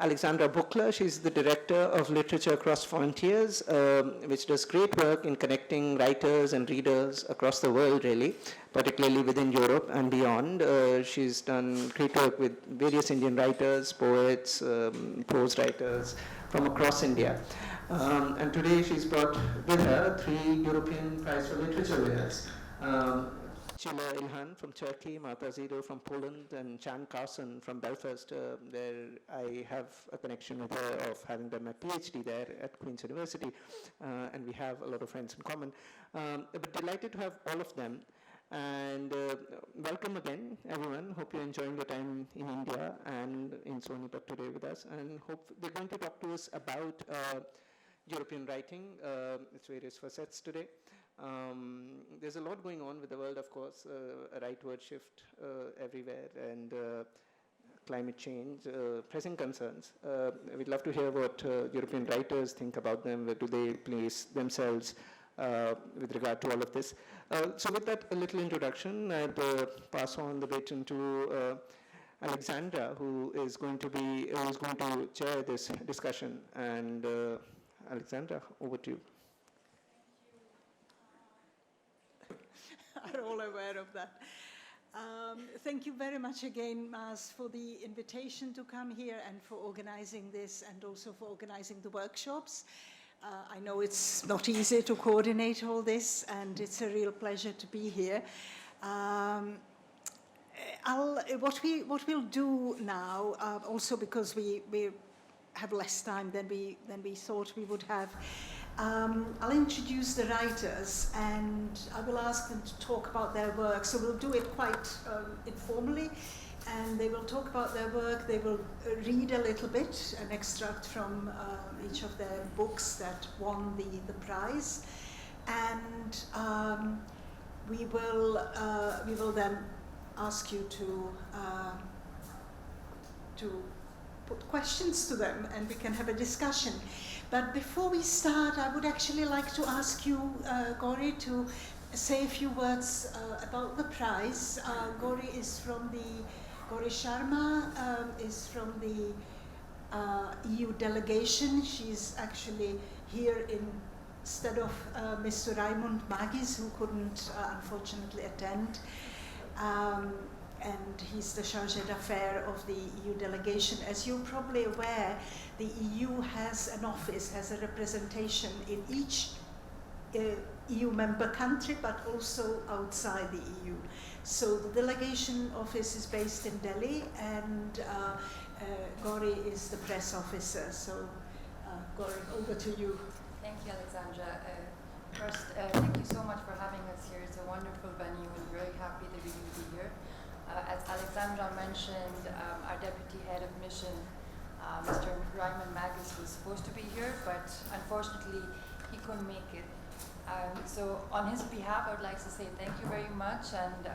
Alexandra Buchler. She's the Director of Literature Across Frontiers, which does great work in connecting writers and readers across the world, really, particularly within Europe and beyond. She's done great work with various Indian writers, poets, prose writers from across India. And today she's brought with her 3 European Prize for Literature winners. Çilla İlhan from Turkey, Marta Zido from Poland, and Jan Carson from Belfast, where I have a connection with her of having done my PhD there at Queen's University, and we have a lot of friends in common. But delighted to have all of them, and welcome again, everyone. Hope you're enjoying your time in India and in Sonipat today with us, and hope they're going to talk to us about European writing, its various facets today. There's a lot going on with the world, of course, a rightward shift everywhere, and climate change, pressing concerns. We'd love to hear what European writers think about them. Where do they place themselves with regard to all of this? So with that a little introduction, I'd pass on the baton to Alexandra, who is going to chair this discussion. And Alexandra, over to you. Are all aware of that. Thank you very much again, Maz, for the invitation to come here and for organizing this, and also for organizing the workshops. I know it's not easy to coordinate all this, and it's a real pleasure to be here. What we'll do now, also because we have less time than we thought we would have, I'll introduce the writers, and I will ask them to talk about their work. So we'll do it quite informally, and they will talk about their work. They will read a little bit, an extract from each of their books that won the prize, and we will then ask you to put questions to them, and we can have a discussion. But before we start, I would actually like to ask you, Gauri, to say a few words about the prize. Gauri Sharma is from the EU delegation. She's actually here instead of Mr. Raimund Magis, who couldn't unfortunately attend. And he's the chargé d'affaires of the EU delegation. As you're probably aware, the EU has an office, has a representation in each EU member country, but also outside the EU. So the delegation office is based in Delhi, and Gauri is the press officer. So Gauri, over to you. Thank you, Alexandra. First, thank you so much for having us here. It's a wonderful venue, and we're very happy that we can be here. As Alexandra mentioned, our deputy head of mission, Mr. Raimund Magis, was supposed to be here, but unfortunately he couldn't make it. So on his behalf, I would like to say thank you very much, and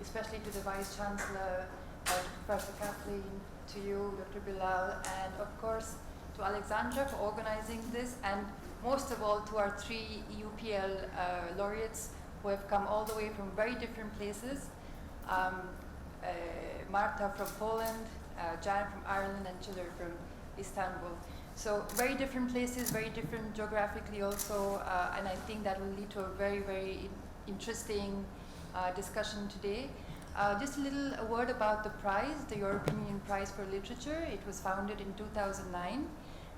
especially to the Vice Chancellor, to Professor Kathleen, to you, Dr. Bilal, and of course to Alexandra for organizing this, and most of all to our 3 EUPL laureates who have come all the way from very different places. Marta from Poland, Jan from Ireland, and Çilla from Istanbul. So very different places, very different geographically also, and I think that will lead to a very, very interesting discussion today. Just a word about the prize, the European Union Prize for Literature. It was founded in 2009,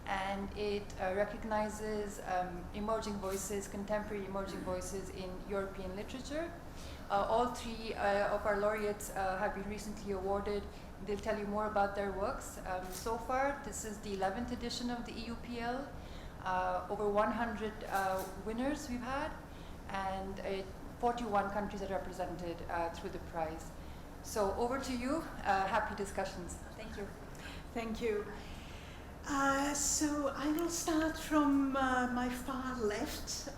and it recognizes emerging voices, contemporary emerging voices in European literature. All 3 of our laureates have been recently awarded. They'll tell you more about their works. So far, this is the 11th edition of the EUPL. Over 100 winners we've had, and 41 countries are represented through the prize. So over to you. Happy discussions. Thank you. Thank you. So I will start from my far left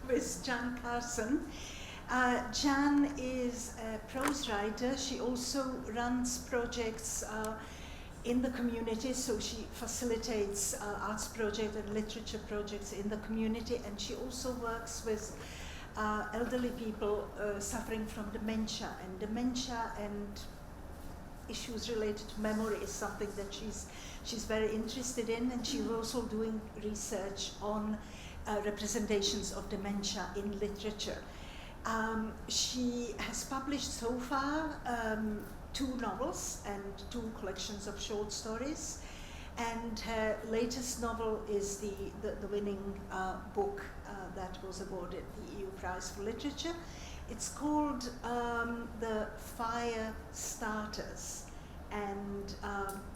with Jan Carson. Jan is a prose writer. She also runs projects in the community, so she facilitates arts projects and literature projects in the community, and she also works with elderly people suffering from dementia and issues related to memory is something that she's very interested in, and she's also doing research on representations of dementia in literature. She has published so far 2 novels and 2 collections of short stories, and her latest novel is the winning book that was awarded the EU Prize for Literature. It's called The Fire Starters, and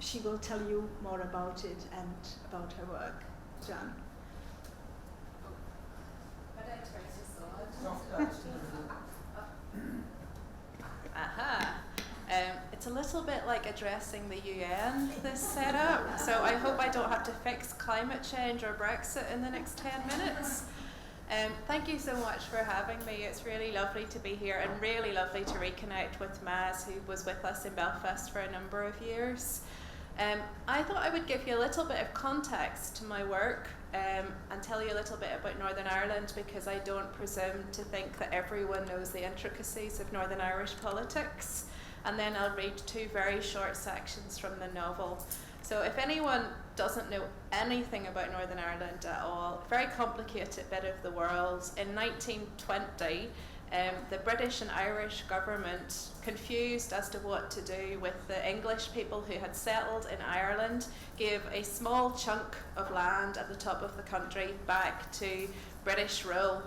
she will tell you more about it and about her work. Jan? Aha. It's a little bit like addressing the UN, this setup, so I hope I don't have to fix climate change or Brexit in the next 10 minutes. Thank you so much for having me. It's really lovely to be here, and really lovely to reconnect with Maz, who was with us in Belfast for a number of years. I thought I would give you a little bit of context to my work and tell you a little bit about Northern Ireland, because I don't presume to think that everyone knows the intricacies of Northern Irish politics. And then I'll read 2 very short sections from the novel. So if anyone doesn't know anything about Northern Ireland at all, very complicated bit of the world, in 1920, the British and Irish government, confused as to what to do with the English people who had settled in Ireland, gave a small chunk of land at the top of the country back to British rule.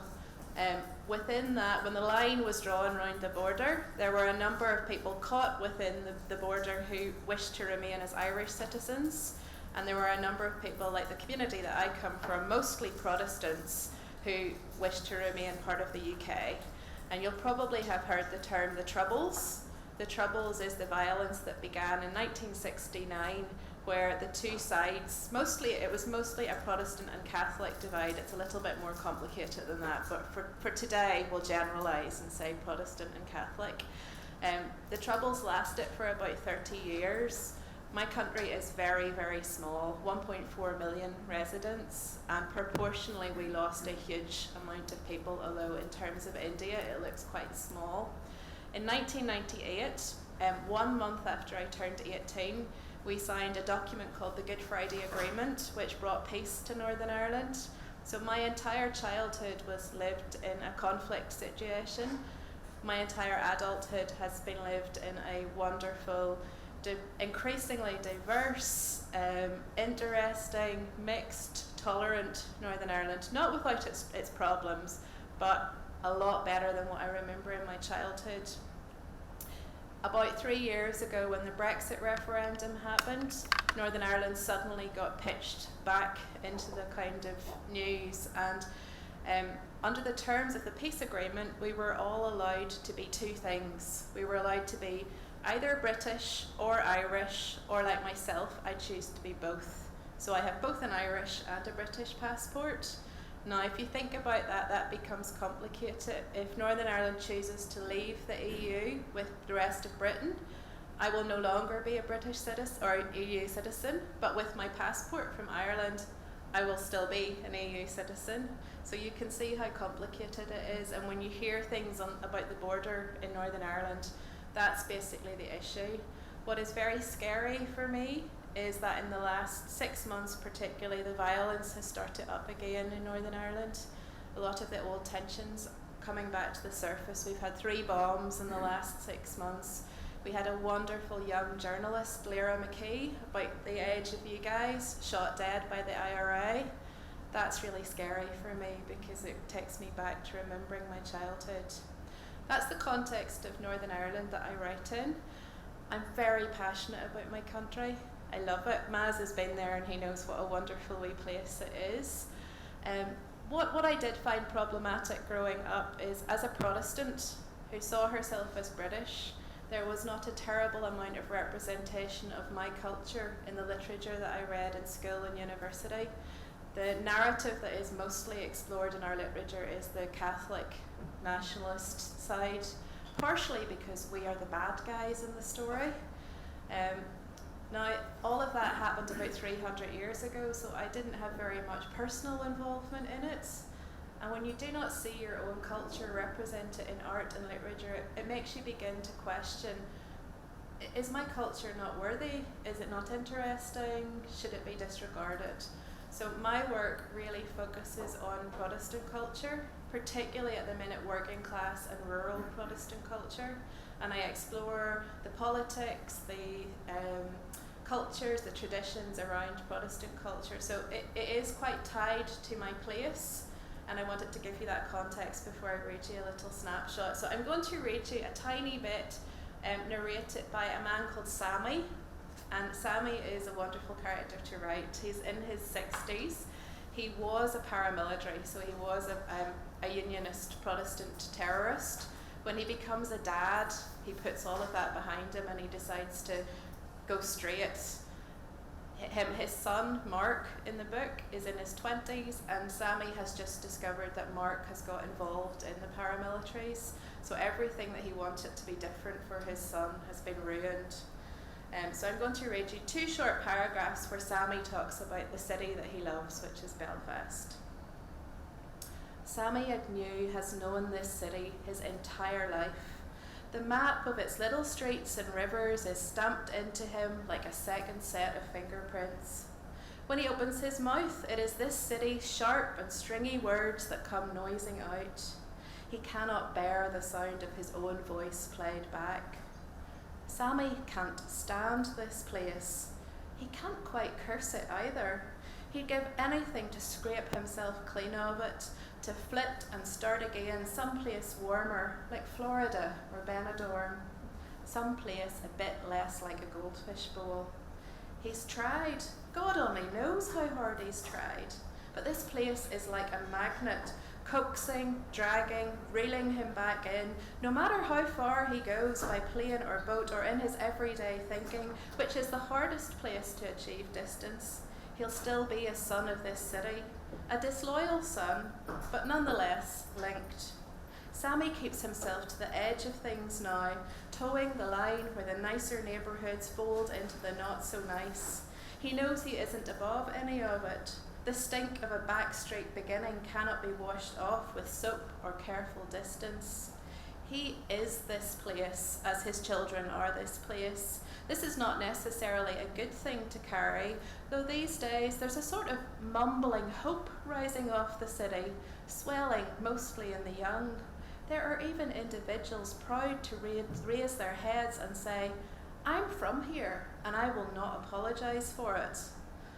Within that, when the line was drawn around the border, there were a number of people caught within the border who wished to remain as Irish citizens, and there were a number of people, like the community that I come from, mostly Protestants, who wished to remain part of the UK. And you'll probably have heard the term the Troubles. The Troubles is the violence that began in 1969, where the 2 sides, it was mostly a Protestant and Catholic divide. It's a little bit more complicated than that, but for today we'll generalise and say Protestant and Catholic. The Troubles lasted for about 30 years. My country is very, very small, 1.4 million residents, and proportionally we lost a huge amount of people, although in terms of India it looks quite small. In 1998, 1 month after I turned 18, we signed a document called the Good Friday Agreement, which brought peace to Northern Ireland. So my entire childhood was lived in a conflict situation. My entire adulthood has been lived in a wonderful, increasingly diverse, interesting, mixed, tolerant Northern Ireland. Not without its problems, but a lot better than what I remember in my childhood. About 3 years ago, when the Brexit referendum happened, Northern Ireland suddenly got pitched back into the kind of news, and under the terms of the peace agreement, we were all allowed to be 2 things. We were allowed to be either British or Irish, or like myself, I choose to be both. So I have both an Irish and a British passport. Now, if you think about that, that becomes complicated. If Northern Ireland chooses to leave the EU with the rest of Britain, I will no longer be a British citizen or EU citizen, but with my passport from Ireland, I will still be an EU citizen. So you can see how complicated it is, and when you hear things about the border in Northern Ireland, that's basically the issue. What is very scary for me is that in the last 6 months particularly, the violence has started up again in Northern Ireland. A lot of the old tensions coming back to the surface. We've had 3 bombs in the last 6 months. We had a wonderful young journalist, Lyra McKee, about the age of you guys, shot dead by the IRA. That's really scary for me because it takes me back to remembering my childhood. That's the context of Northern Ireland that I write in. I'm very passionate about my country. I love it. Maz has been there and he knows what a wonderful wee place it is. What I did find problematic growing up is, as a Protestant who saw herself as British, there was not a terrible amount of representation of my culture in the literature that I read in school and university. The narrative that is mostly explored in our literature is the Catholic nationalist side, partially because we are the bad guys in the story. Now, all of that happened about 300 years ago, so I didn't have very much personal involvement in it. And when you do not see your own culture represented in art and literature, it makes you begin to question is my culture not worthy? Is it not interesting? Should it be disregarded? So my work really focuses on Protestant culture, particularly at the minute working class and rural Protestant culture. And I explore the politics, the cultures, the traditions around Protestant culture. So it is quite tied to my place, and I wanted to give you that context before I read you a little snapshot. So I'm going to read you a tiny bit narrated by a man called Sammy. And Sammy is a wonderful character to write. He's in his 60s. He was a paramilitary, so he was a unionist Protestant terrorist. When he becomes a dad, he puts all of that behind him and he decides to go straight. His son, Mark, in the book, is in his 20s, and Sammy has just discovered that Mark has got involved in the paramilitaries. So everything that he wanted to be different for his son has been ruined. So I'm going to read you 2 short paragraphs where Sammy talks about the city that he loves, which is Belfast. Sammy Agnew has known this city his entire life. The map of its little streets and rivers is stamped into him like a second set of fingerprints. When he opens his mouth, it is this city's sharp and stringy words that come noising out. He cannot bear the sound of his own voice played back. Sammy can't stand this place. He can't quite curse it either. He'd give anything to scrape himself clean of it, to flit and start again someplace warmer, like Florida or Benidorm, someplace a bit less like a goldfish bowl. He's tried. God only knows how hard he's tried. But this place is like a magnet, coaxing, dragging, reeling him back in, no matter how far he goes by plane or boat or in his everyday thinking, which is the hardest place to achieve distance. He'll still be a son of this city, a disloyal son, but nonetheless linked. Sammy keeps himself to the edge of things now, towing the line where the nicer neighbourhoods fold into the not so nice. He knows he isn't above any of it. The stink of a backstreet beginning cannot be washed off with soap or careful distance. He is this place, as his children are this place. This is not necessarily a good thing to carry, though these days there's a sort of mumbling hope rising off the city, swelling mostly in the young. There are even individuals proud to raise their heads and say, "I'm from here, and I will not apologise for it."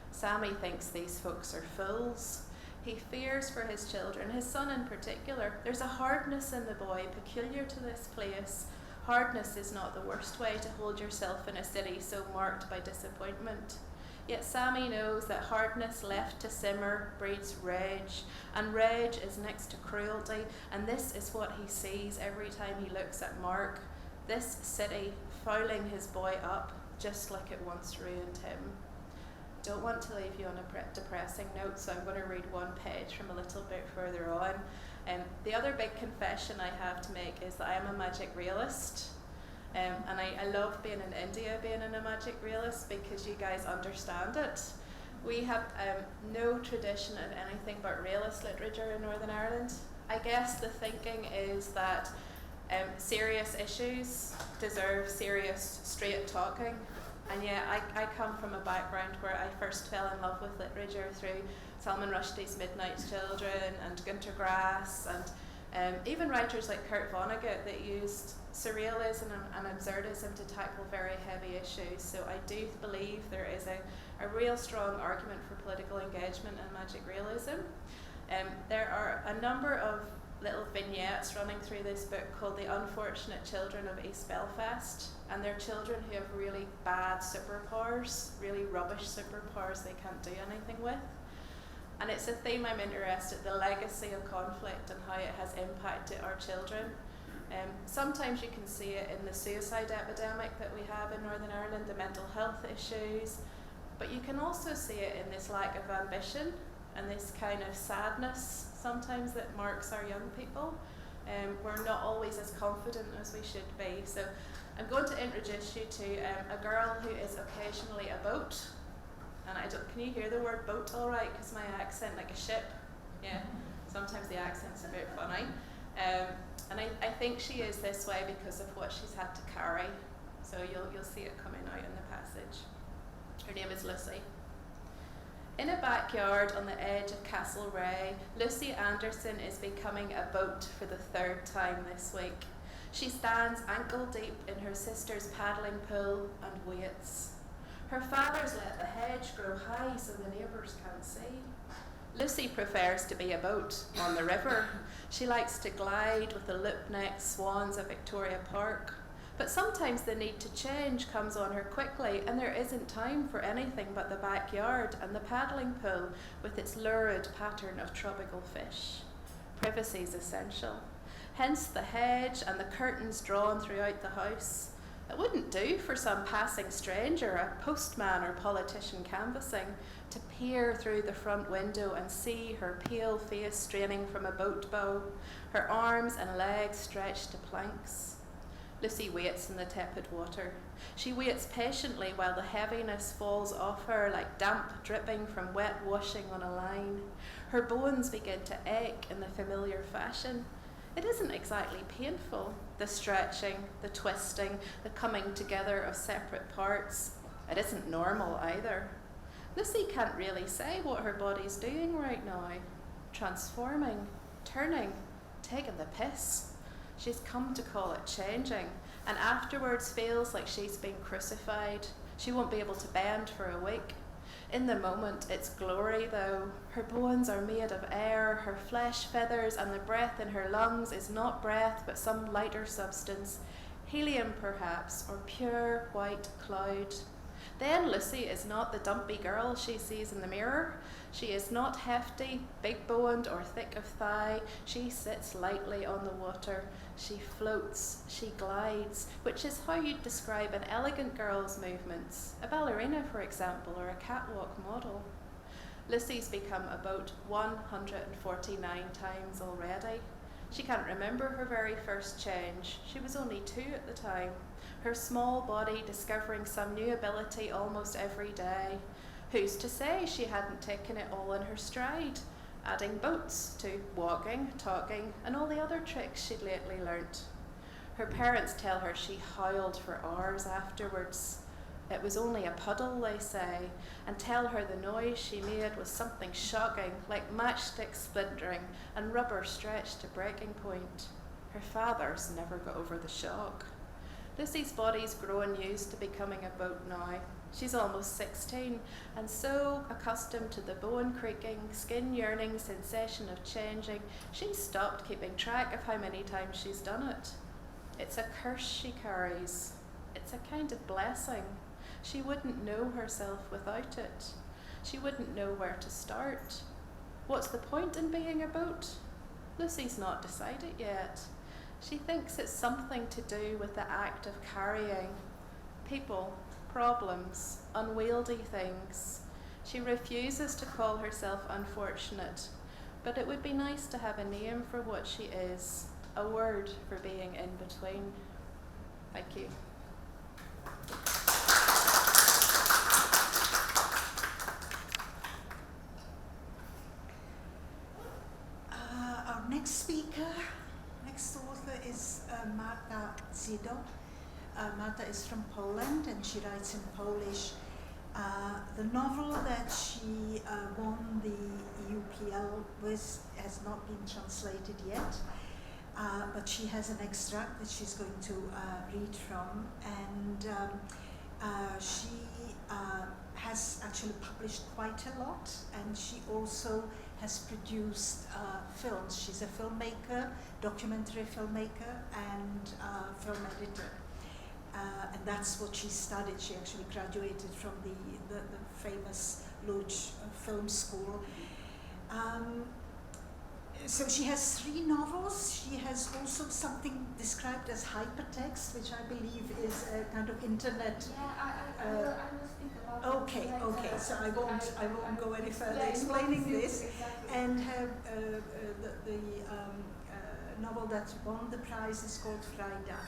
Sammy thinks these folks are fools. He fears for his children, his son in particular. There's a hardness in the boy peculiar to this place. Hardness is not the worst way to hold yourself in a city so marked by disappointment. Yet Sammy knows that hardness left to simmer breeds rage, and rage is next to cruelty, and this is what he sees every time he looks at Mark. This city fouling his boy up just like it once ruined him. Don't want to leave you on a depressing note, so I'm going to read one page from a little bit further on. The other big confession I have to make is that I am a magic realist. And I love being in India, being a magic realist, because you guys understand it. We have no tradition of anything but realist literature in Northern Ireland. I guess the thinking is that serious issues deserve serious, straight talking. And yeah, I come from a background where I first fell in love with literature through Salman Rushdie's Midnight Children and Günter Grass, and even writers like Kurt Vonnegut that used surrealism and absurdism to tackle very heavy issues. So I do believe there is a real strong argument for political engagement and magic realism. There are a number of little vignettes running through this book called The Unfortunate Children of East Belfast, and they're children who have really bad superpowers, really rubbish superpowers they can't do anything with. And it's a theme I'm interested in, the legacy of conflict and how it has impacted our children. Sometimes you can see it in the suicide epidemic that we have in Northern Ireland, the mental health issues, but you can also see it in this lack of ambition and this kind of sadness sometimes that marks our young people. We're not always as confident as we should be. So I'm going to introduce you to a girl who is occasionally a boat. And can you hear the word boat all right? Because my accent, like a ship. Yeah, sometimes the accent's a bit funny. And I think she is this way because of what she's had to carry. so you'll see it coming out in the passage. Her name is Lucy. In a backyard on the edge of Castlereagh, Lucy Anderson is becoming a boat for the third time this week. She stands ankle deep in her sister's paddling pool and waits. Her father's let the hedge grow high so the neighbours can't see. Lucy prefers to be a boat on the river. She likes to glide with the loop-necked swans of Victoria Park. But sometimes the need to change comes on her quickly, and there isn't time for anything but the backyard and the paddling pool with its lurid pattern of tropical fish. Privacy is essential. Hence the hedge and the curtains drawn throughout the house. It wouldn't do for some passing stranger, a postman or politician canvassing, to peer through the front window and see her pale face straining from a boat bow, her arms and legs stretched to planks. Lucy waits in the tepid water. She waits patiently while the heaviness falls off her like damp dripping from wet washing on a line. Her bones begin to ache in the familiar fashion. It isn't exactly painful, the stretching, the twisting, the coming together of separate parts. It isn't normal either. Lucy can't really say what her body's doing right now. Transforming, turning, taking the piss. She's come to call it changing, and afterwards feels like she's been crucified. She won't be able to bend for a week. In the moment, it's glory though. Her bones are made of air, her flesh feathers, and the breath in her lungs is not breath but some lighter substance, helium perhaps, or pure white cloud. Then Lucy is not the dumpy girl she sees in the mirror. She is not hefty, big-boned, or thick of thigh. She sits lightly on the water. She floats, she glides, which is how you'd describe an elegant girl's movements, a ballerina, for example, or a catwalk model. Lucy's become a boat 149 times already. She can't remember her very first change. She was only 2 at the time. Her small body discovering some new ability almost every day. Who's to say she hadn't taken it all in her stride, adding boats to walking, talking, and all the other tricks she'd lately learnt. Her parents tell her she howled for hours afterwards. It was only a puddle, they say, and tell her the noise she made was something shocking, like matchstick splintering and rubber stretched to breaking point. Her father's never got over the shock. Lucy's body's grown used to becoming a boat now. She's almost 16, and so accustomed to the bone creaking, skin yearning sensation of changing, she's stopped keeping track of how many times she's done it. It's a curse she carries. It's a kind of blessing. She wouldn't know herself without it. She wouldn't know where to start. What's the point in being a boat? Lucy's not decided yet. She thinks it's something to do with the act of carrying people, problems, unwieldy things. She refuses to call herself unfortunate, but it would be nice to have a name for what she is, a word for being in between. Thank you. Our next speaker, next author is Marta Zido. Marta is from Poland and she writes in Polish. The novel that she won the UPL with has not been translated yet, but she has an extract that she's going to read from, and she has actually published quite a lot, and she also has produced films. She's a filmmaker, documentary filmmaker, and film editor. And that's what she studied. She actually graduated from the famous Lodz Film School. So she has 3 novels. She has also something described as hypertext, which I believe is a kind of internet. Yeah, I will speak about Okay, it. okay. So I won't go any further explaining this. Exactly. And her the novel that won the prize is called Frajda.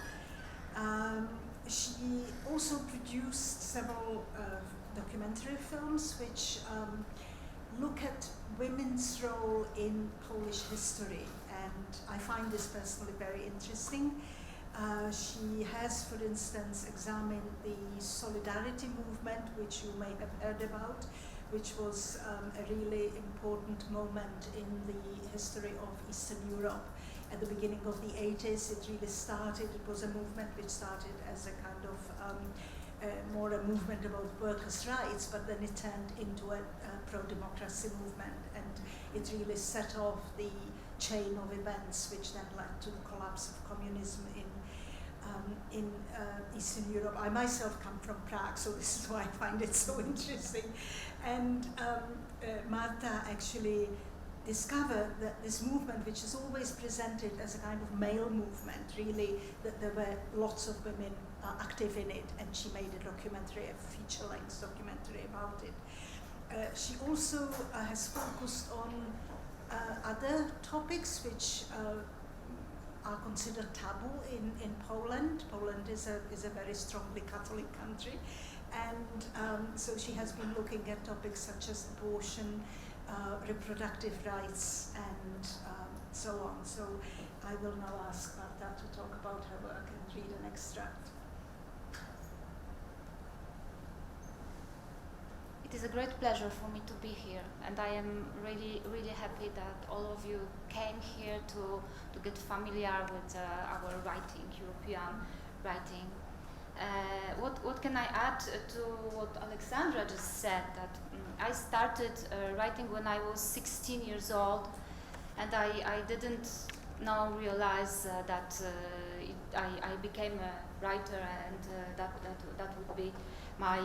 She also produced several documentary films which look at women's role in Polish history, and I find this personally very interesting. She has, for instance, examined the solidarity movement, which you may have heard about, which was a really important moment in the history of Eastern Europe. At the beginning of the 80s, it really started, it was a movement which started as a kind of more a movement about workers' rights, but then it turned into a pro-democracy movement, and it really set off the chain of events which then led to the collapse of communism in Eastern Europe. I myself come from Prague, so this is why I find it so interesting. And Marta actually discovered that this movement, which is always presented as a kind of male movement, really, that there were lots of women active in it, and she made a documentary, a feature-length documentary about it. She also has focused on other topics which are considered taboo in Poland. Poland is a very strongly Catholic country, and so she has been looking at topics such as abortion, reproductive rights, and so on. So I will now ask Marta to talk about her work and read an extract. It is a great pleasure for me to be here, and I am really, really happy that all of you came here to get familiar with our writing, European writing. What can I add to what Alexandra just said? That I started writing when I was 16 years old, and I didn't now realize that I became a writer, and that would be my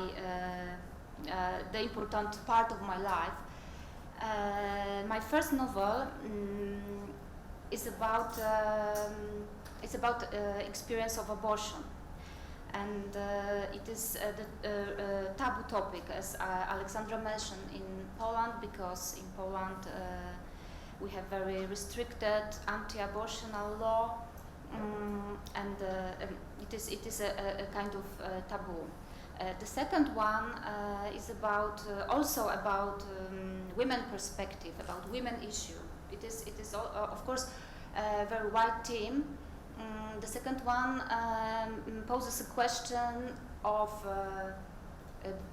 the important part of my life. My first novel is about experience of abortion, and it is the taboo topic, as Alexandra mentioned, in Poland, because in Poland we have very restricted anti-abortional law, and it is a kind of taboo. The second one is about also about women perspective, about women issue. It is of course a very wide theme. The second one poses a question of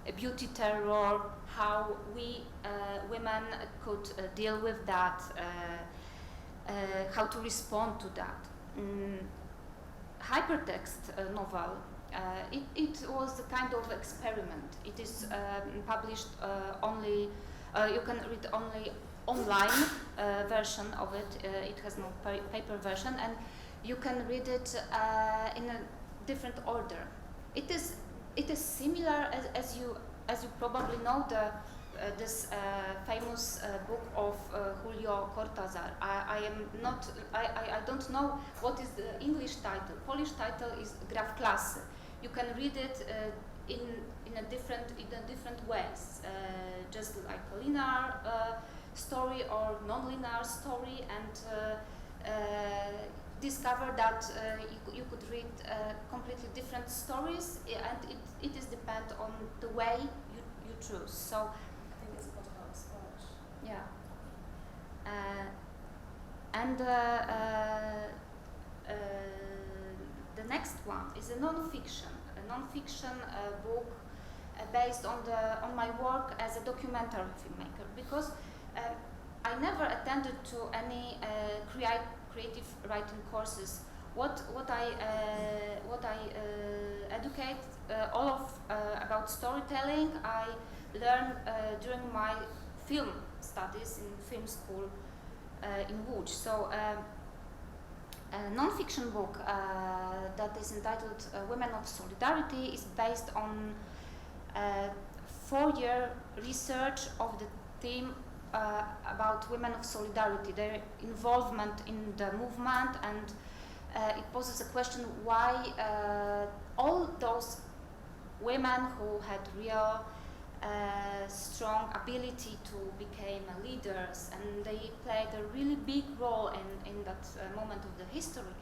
a beauty terror, how we women could deal with that, how to respond to that. Hypertext novel. It was a kind of experiment. It is published only, you can read only online version of it. It has no paper version, and you can read it in a different order. It is similar as you probably know this famous book of Julio Cortázar. I don't know what is the English title. Polish title is Gra w klasy. You can read it in different ways, just like a linear story or non-linear story, and discover that you could read completely different stories, and it is depend on the way you choose. So I think it's called about Spanish. yeah, and the next one is a non-fiction book based on my work as a documentary filmmaker, because I never attended to any creative writing courses. What I educate all of about storytelling I learned during my film studies in film school in Łódź. So a non-fiction book that is entitled Women of Solidarity is based on 4-year research of the theme about women of solidarity, their involvement in the movement, and it poses a question why all those women who had real strong ability to become leaders, and they played a really big role in that moment of the history,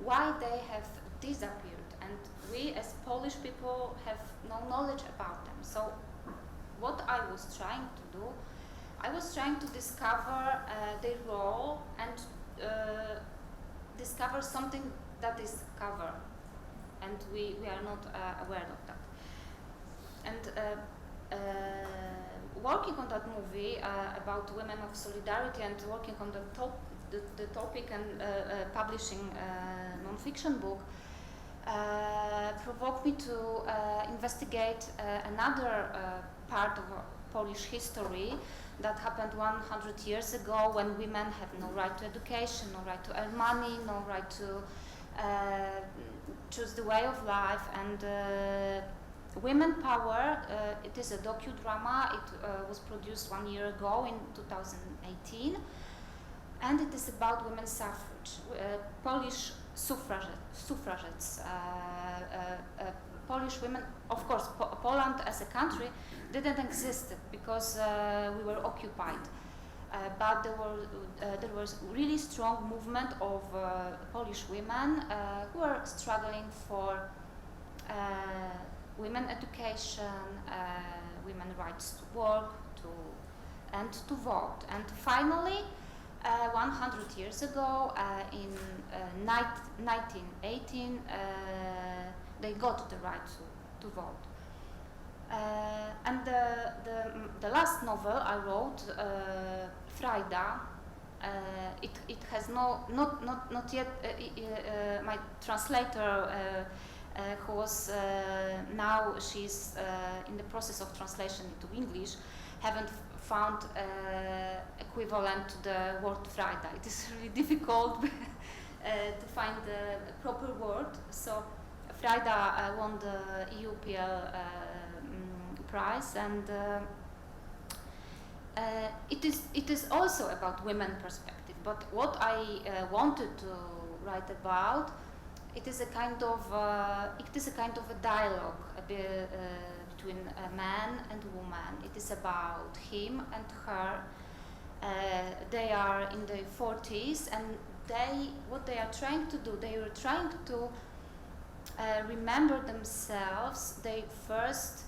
why they have disappeared, and we as Polish people have no knowledge about them. So what I was trying to do, I was trying to discover their role and discover something that is cover, and we are not aware of that. And working on that movie about women of solidarity and working on the topic and publishing a non-fiction book provoked me to investigate another part of Polish history that happened 100 years ago, when women have no right to education, no right to earn money, no right to choose the way of life. And Women Power, it is a docudrama. It was produced 1 year ago in 2018, and it is about women's suffrage. Polish suffragettes, Polish women, of course, Poland as a country didn't exist because we were occupied. But there was really strong movement of Polish women who were struggling for women education, women rights to work, and to vote. And finally, 100 years ago, in 1918, they got the right to vote. And the last novel I wrote, Frajda, it has not yet my translator, who was now she's in the process of translation into English, haven't found equivalent to the word Frajda. It is really difficult to find the proper word. So Frajda won the EUPL prize, and it is also about women perspective. But what I wanted to write about, it is a kind of a dialogue between a man and a woman. It is about him and her. They are in their 40s, and what they are trying to do, they were trying to remember themselves, their first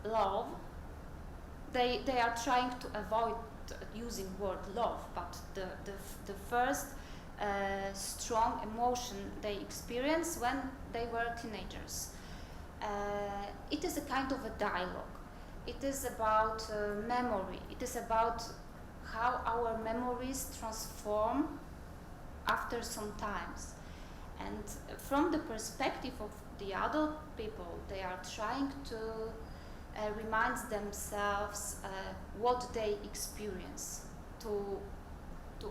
love. They are trying to avoid using word love, but the first strong emotion they experienced when they were teenagers. It is a kind of a dialogue. It is about memory. It is about how our memories transform after some times. And from the perspective of the adult people, they are trying to remind themselves what they experience, to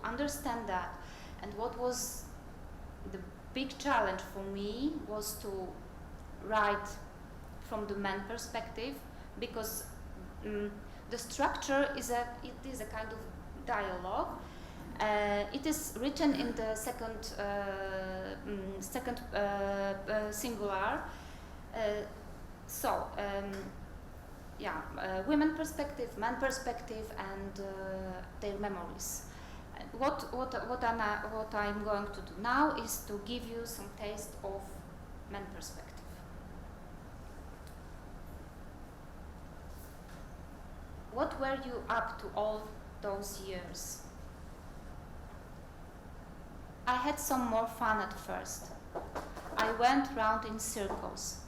understand that. And what was the big challenge for me was to write from the man perspective, because the structure is a kind of dialogue. It is written in the second singular. Women perspective, man perspective, and their memories. What I'm going to do now is to give you some taste of man perspective. What were you up to all those years? I had some more fun at first. I went round in circles.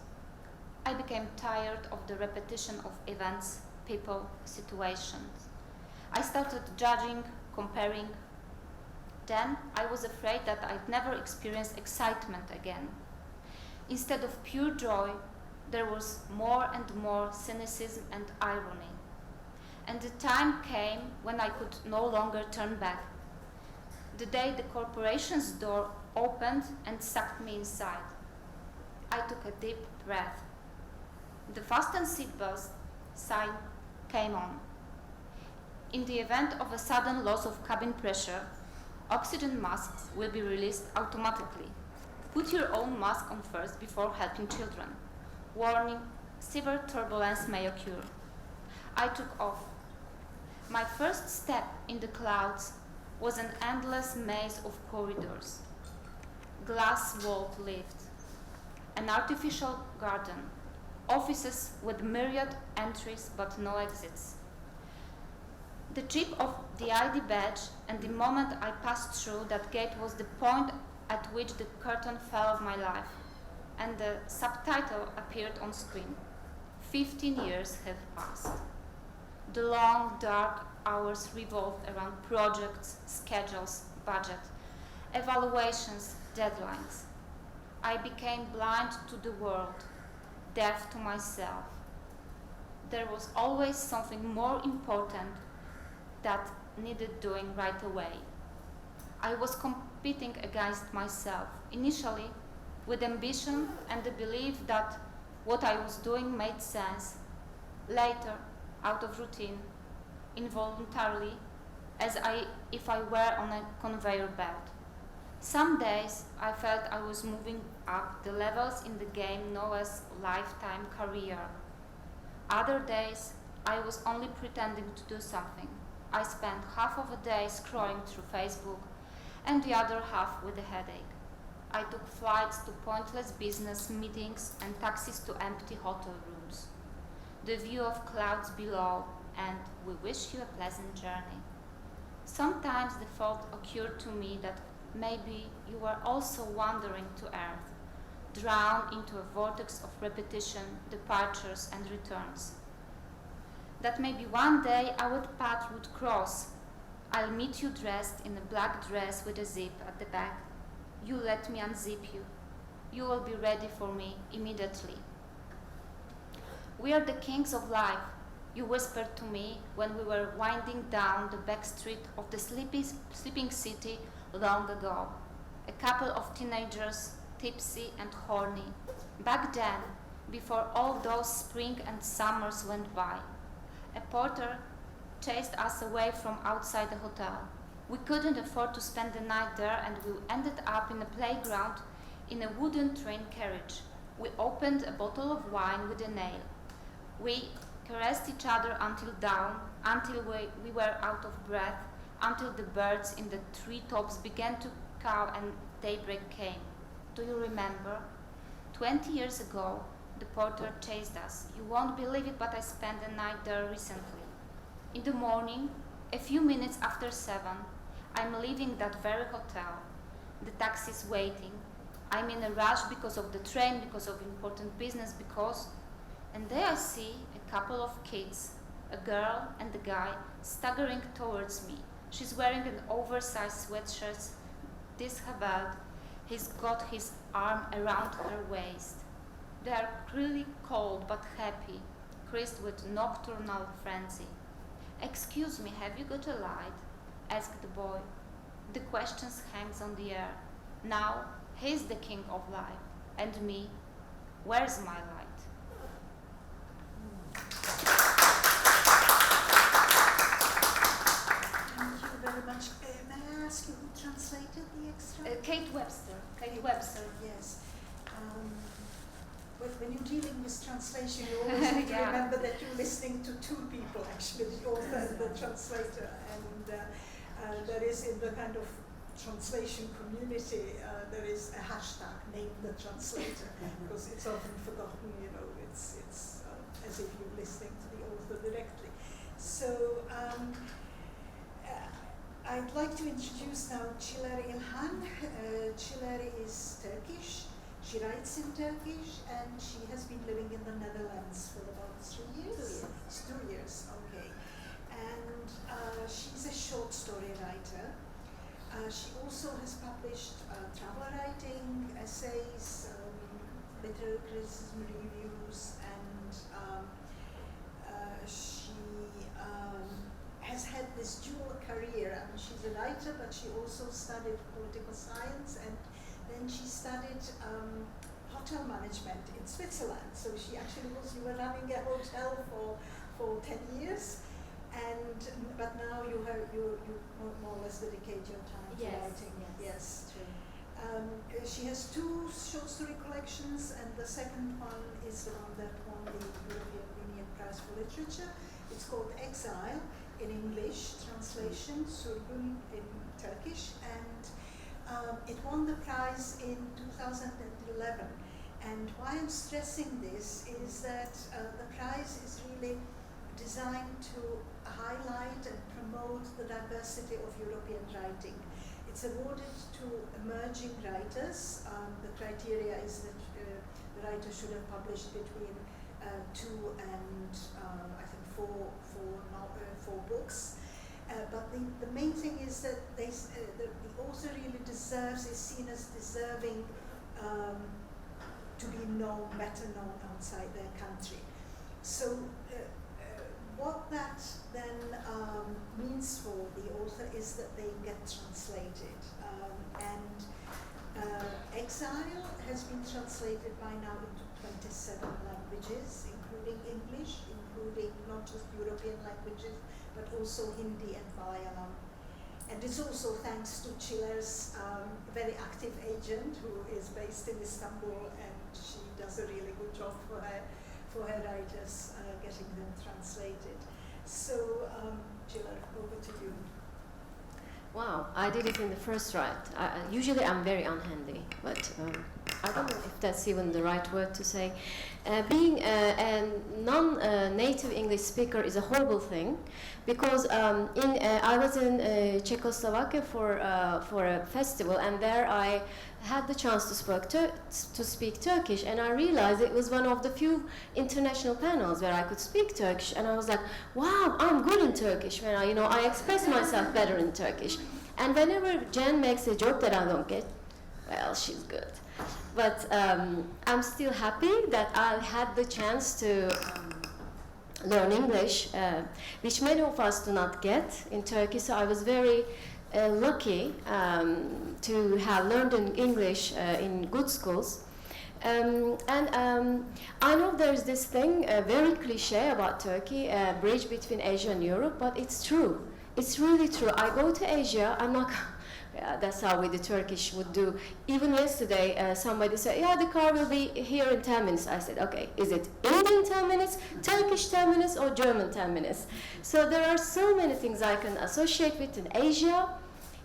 I became tired of the repetition of events, people, situations. I started judging, comparing. Then I was afraid that I'd never experience excitement again. Instead of pure joy, there was more and more cynicism and irony. And the time came when I could no longer turn back. The day the corporation's door opened and sucked me inside. I took a deep breath. The fasten seatbelt sign came on. In the event of a sudden loss of cabin pressure, oxygen masks will be released automatically. Put your own mask on first before helping children. Warning, severe turbulence may occur. I took off. My first step in the clouds was an endless maze of corridors. Glass-walled lift, an artificial garden, offices with myriad entries but no exits. The chip of the ID badge, and the moment I passed through that gate was the point at which the curtain fell of my life, and the subtitle appeared on screen. 15 years have passed. The long, dark hours revolved around projects, schedules, budget, evaluations, deadlines. I became blind to the world, deaf to myself. There was always something more important that needed doing right away. I was competing against myself, initially with ambition and the belief that what I was doing made sense, later out of routine, involuntarily, if I were on a conveyor belt. Some days I felt I was moving up the levels in the game known as lifetime career. Other days I was only pretending to do something. I spent half of a day scrolling through Facebook and the other half with a headache. I took flights to pointless business meetings and taxis to empty hotel rooms. The view of clouds below, and we wish you a pleasant journey. Sometimes the thought occurred to me that maybe you were also wandering to Earth, drowned into a vortex of repetition, departures and returns. That maybe one day our path would cross. I'll meet you dressed in a black dress with a zip at the back. You let me unzip you. You will be ready for me immediately. We are the kings of life, you whispered to me when we were winding down the back street of the sleeping city long ago. A couple of teenagers, tipsy and horny. Back then, before all those spring and summers went by. A porter chased us away from outside the hotel. We couldn't afford to spend the night there, and we ended up in a playground in a wooden train carriage. We opened a bottle of wine with a nail. We caressed each other until dawn, until we were out of breath, until the birds in the treetops began to caw and daybreak came. Do you remember? 20 years ago, the porter chased us. You won't believe it, but I spent the night there recently. In the morning, a few minutes after 7, I'm leaving that very hotel. The taxi's waiting. I'm in a rush because of the train, because of important business, and there I see a couple of kids, a girl and a guy, staggering towards me. She's wearing an oversized sweatshirt, disheveled. He's got his arm around her waist. They are really cold but happy, crazed with nocturnal frenzy. Excuse me, have you got a light? Asked the boy. The question hangs on the air. Now he's the king of life, and me, where's my light? Thank you very much. May I ask you who translated the extra? Kate Webster. Kate Webster. Yes. When you're dealing with translation, you always need to remember that you're listening to two people, actually, the author and the translator. And there is in the kind of translation community, there is a hashtag, name the translator, because it's often forgotten, it's as if you're listening to the author directly. So I'd like to introduce now Çiler İlhan. Çiler is Turkish. She writes in Turkish, and she has been living in the Netherlands for about 3 years? 2 years, okay. And she's a short story writer. She also has published travel writing, essays, literary criticism reviews, and she has had this dual career. I mean, she's a writer, but she also studied political science, and then she studied hotel management in Switzerland. So she actually you were running a hotel for 10 years, but now you more or less dedicate your time to writing. Yes. True. She has 2 short story collections, and the second one is the one that won the European Union Prize for Literature. It's called Exile in English, translation, Sürgün in Turkish, and it won the prize in 2011. And why I'm stressing this is that the prize is really designed to highlight and promote the diversity of European writing. it's awarded to emerging writers. The criteria is that the writer should have published between 2 and I think four books. But the main thing is that the author really is seen as deserving to be better known outside their country. So what that then means for the author is that they get translated. Exile has been translated by now into 27 languages, including English, including not just European languages, but also Hindi and Malayalam. And it's also thanks to Chiller's very active agent, who is based in Istanbul, and she does a really good job for her writers, getting them translated. So, Chiller, over to you. Wow, I did it in the first try. Usually I'm very unhandy, but I don't know if that's even the right word to say. Being a non-native English speaker is a horrible thing, because I was in Czechoslovakia for a festival, and there I had the chance to speak Turkish, and I realized it was one of the few international panels where I could speak Turkish, and I was like, wow, I'm good in Turkish. When I express myself better in Turkish. And whenever Jen makes a joke that I don't get, well, she's good. But I'm still happy that I had the chance to learn English, which many of us do not get in Turkey. So I was very lucky to have learned in English in good schools. I know there's this thing, very cliche about Turkey, a bridge between Asia and Europe, but it's true. It's really true. I go to Asia, I'm not, yeah, that's how the Turkish would do. Even yesterday, somebody said, yeah, the car will be here in 10 minutes. I said, okay, is it Indian 10 minutes, Turkish 10 minutes, or German 10 minutes? So there are so many things I can associate with in Asia,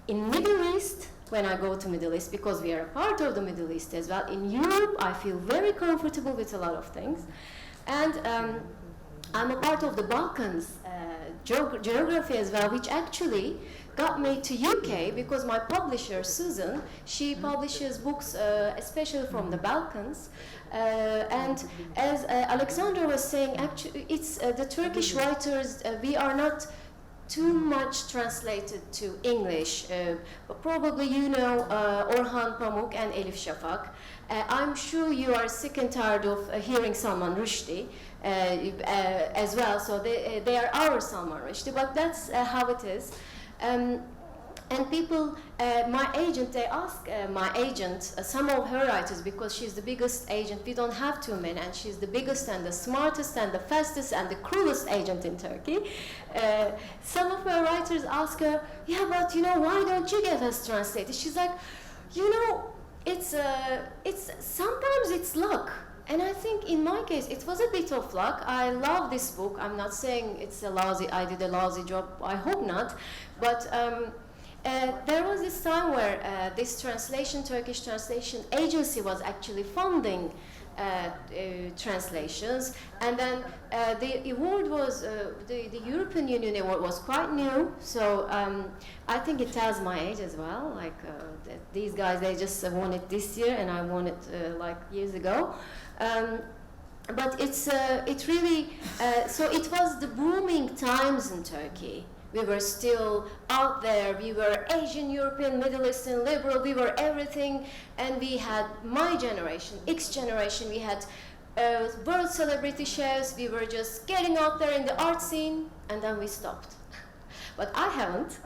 in Middle East, when I go to Middle East, because we are a part of the Middle East as well. In Europe, I feel very comfortable with a lot of things. And I'm a part of the Balkans geography as well, which actually got me to UK because my publisher, Susan, she publishes books especially from the Balkans. And as Alexandra was saying, actually, it's the Turkish writers, we are not too much translated to English. But probably you know Orhan Pamuk and Elif Shafak. I'm sure you are sick and tired of hearing Salman Rushdie as well, so they are our Salman Rushdie, but that's how it is. And people, my agent, they ask my agent, some of her writers, because she's the biggest agent, we don't have too many, and she's the biggest and the smartest and the fastest and the cruelest agent in Turkey. Some of her writers ask her, yeah, but why don't you get us translated? She's like, it's sometimes it's luck. And I think in my case, it was a bit of luck. I love this book. I'm not saying I did a lousy job. I hope not. But there was this time where this Turkish translation agency was actually funding translations. And then the award was, the European Union award was quite new. So I think it tells my age as well. Like these guys, they just won it this year, and I won it like years ago. But it really, so it was the booming times in Turkey. We were still out there. We were Asian, European, Middle Eastern, liberal. We were everything. And we had my generation, X generation. We had world celebrity shows. We were just getting out there in the art scene, and then we stopped. But I haven't,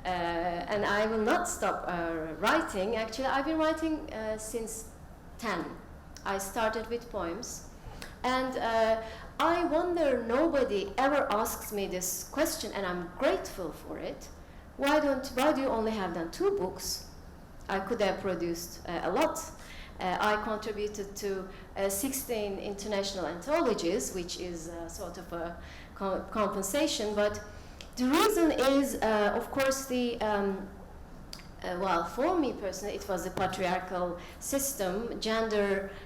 and I will not stop writing. Actually, I've been writing since 10. I started with poems, and I wonder, nobody ever asks me this question, and I'm grateful for it. Why do you only have done 2 books? I could have produced a lot. I contributed to 16 international anthologies, which is sort of a compensation, but the reason is, of course, well, for me personally, it was a patriarchal system,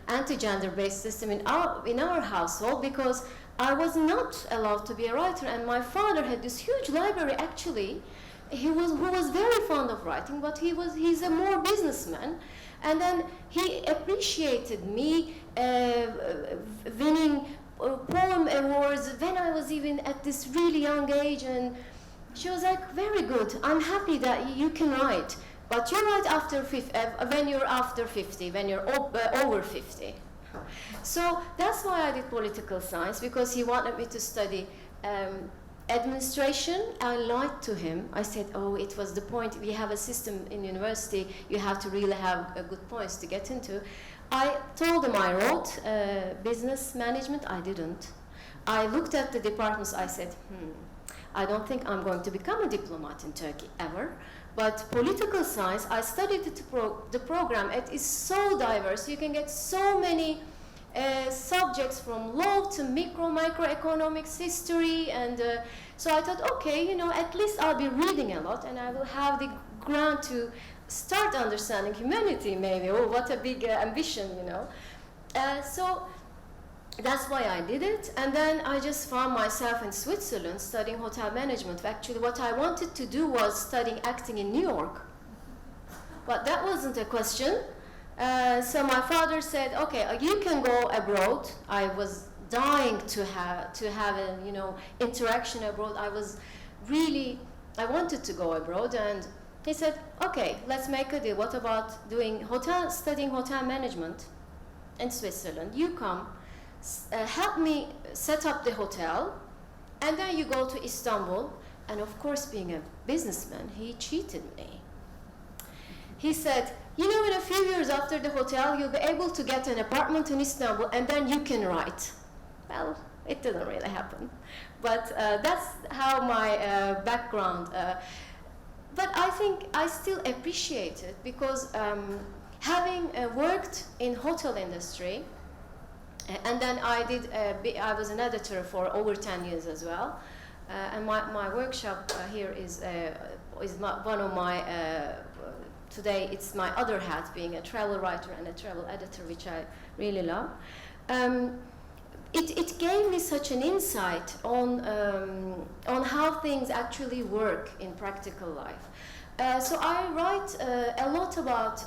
anti-gender-based system in our household, because I was not allowed to be a writer, and my father had this huge library, actually, who was very fond of writing, but he's a more businessman. And then he appreciated me winning poem awards when I was even at this really young age, and she was like, very good, I'm happy that you can write, but you write after when you're after 50, when you're over 50. So that's why I did political science, because he wanted me to study administration. I lied to him. I said, oh, it was the point. We have a system in university. You have to really have good points to get into. I told him I wrote business management. I didn't. I looked at the departments. I said, I don't think I'm going to become a diplomat in Turkey ever. But political science, I studied the program. It is so diverse. You can get so many subjects from law to microeconomics, history, and so I thought, okay, you know, at least I'll be reading a lot, and I will have the ground to start understanding humanity, maybe. Oh, what a big ambition, you know. So that's why I did it, and then I just found myself in Switzerland studying hotel management. Actually, what I wanted to do was studying acting in New York, but that wasn't a question. So my father said, okay, you can go abroad. I was dying to have a, you know, interaction abroad. I wanted to go abroad, and he said, okay, let's make a deal. What about studying hotel management in Switzerland? You come, help me set up the hotel, and then you go to Istanbul. And of course, being a businessman, he cheated me. He said, you know, in a few years after the hotel, you'll be able to get an apartment in Istanbul, and then you can write. Well, it didn't really happen. But that's how my background. But I think I still appreciate it, because having worked in hotel industry, and then I was an editor for over 10 years as well. And my workshop here is one of my today it's my other hat, being a travel writer and a travel editor, which I really love. It gave me such an insight on how things actually work in practical life. So I write a lot about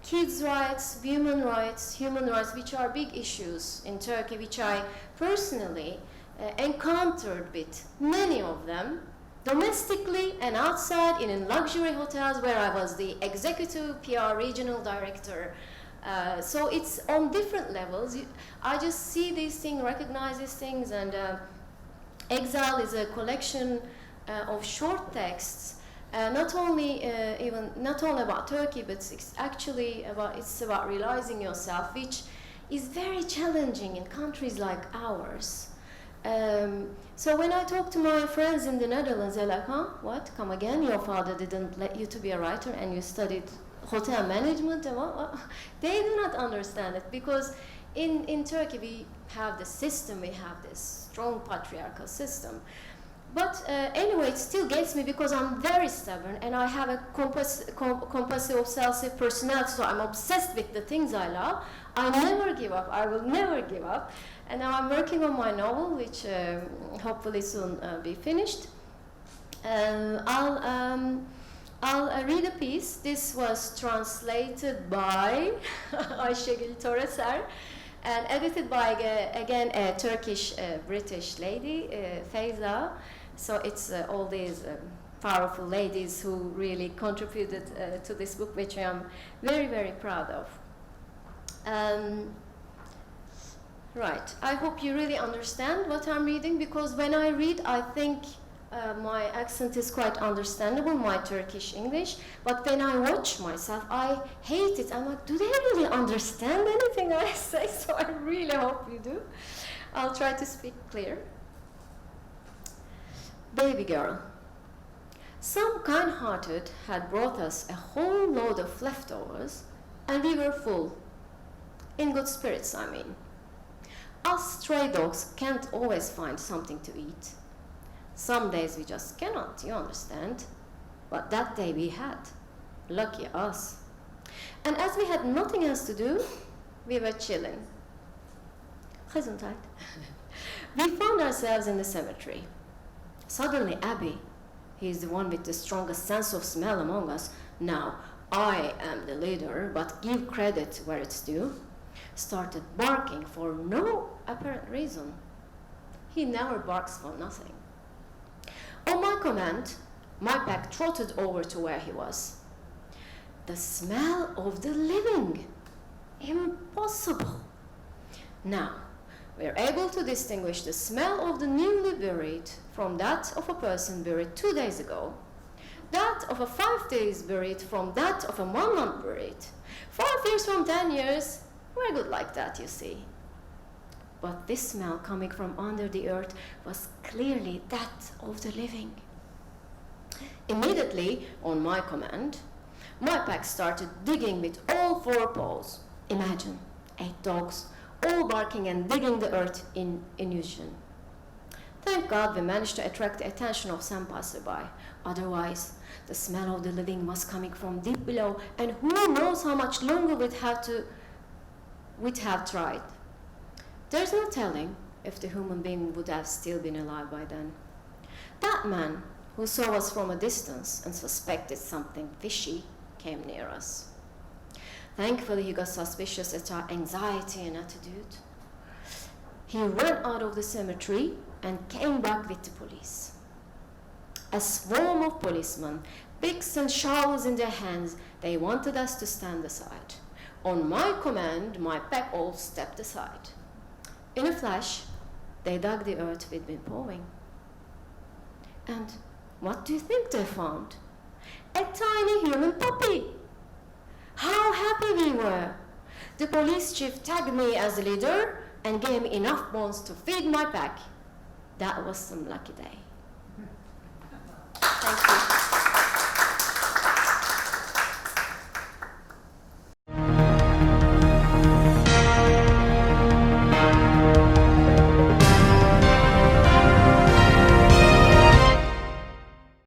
kids' rights, human rights, which are big issues in Turkey, which I personally encountered with many of them, domestically and outside, in luxury hotels where I was the executive PR regional director. So it's on different levels. I just see these things, recognize these things, and Exile is a collection of short texts, not only about Turkey, but it's actually about realizing yourself, which is very challenging in countries like ours. So when I talk to my friends in the Netherlands, they're like, huh, what, come again? Your father didn't let you to be a writer and you studied hotel management? And what? They do not understand it, because in Turkey we have the system, we have this strong patriarchal system. But anyway, it still gets me, because I'm very stubborn and I have a compulsive obsessive personality, so I'm obsessed with the things I love. I never give up, I will never give up. And now I'm working on my novel, which hopefully soon be finished. I'll read a piece. This was translated by Ayşegül Toreser and edited by, again, a Turkish-British lady, Feyza. So it's all these powerful ladies who really contributed to this book, which I am very, very proud of. Right, I hope you really understand what I'm reading, because when I read, I think my accent is quite understandable, my Turkish English, but when I watch myself, I hate it. I'm like, do they really understand anything I say? So I really hope you do. I'll try to speak clear. Baby girl. Some kind-hearted had brought us a whole load of leftovers, and we were full. In good spirits, I mean. Us stray dogs can't always find something to eat. Some days we just cannot, you understand. But that day we had. Lucky us. And as we had nothing else to do, we were chilling. Gesundheit. We found ourselves in the cemetery. Suddenly Abby, He's the one with the strongest sense of smell among us. Now, I am the leader, but give credit where it's due. Started barking for no apparent reason. He never barks for nothing. On my command, my pack trotted over to where he was. The smell of the living. Impossible. Now, we're able to distinguish the smell of the newly buried from that of a person buried 2 days ago, that of a 5 days buried from that of a 1 month buried, 5 years from 10 years. We're good like that, you see. But this smell coming from under the earth was clearly that of the living. Immediately, on my command, my pack started digging with all 4 paws. Imagine 8 dogs, all barking and digging the earth in unison. Thank God we managed to attract the attention of some passerby. Otherwise, the smell of the living was coming from deep below, and who knows how much longer we'd have tried. There's no telling if the human being would have still been alive by then. That man, who saw us from a distance and suspected something fishy, came near us. Thankfully, he got suspicious at our anxiety and attitude. He ran out of the cemetery and came back with the police. A swarm of policemen, picks and shovels in their hands, they wanted us to stand aside. On my command, my pack all stepped aside. In a flash, they dug the earth we'd been pouring. And what do you think they found? A tiny human puppy. How happy we were! The police chief tagged me as the leader and gave me enough bones to feed my pack. That was some lucky day. Thank you.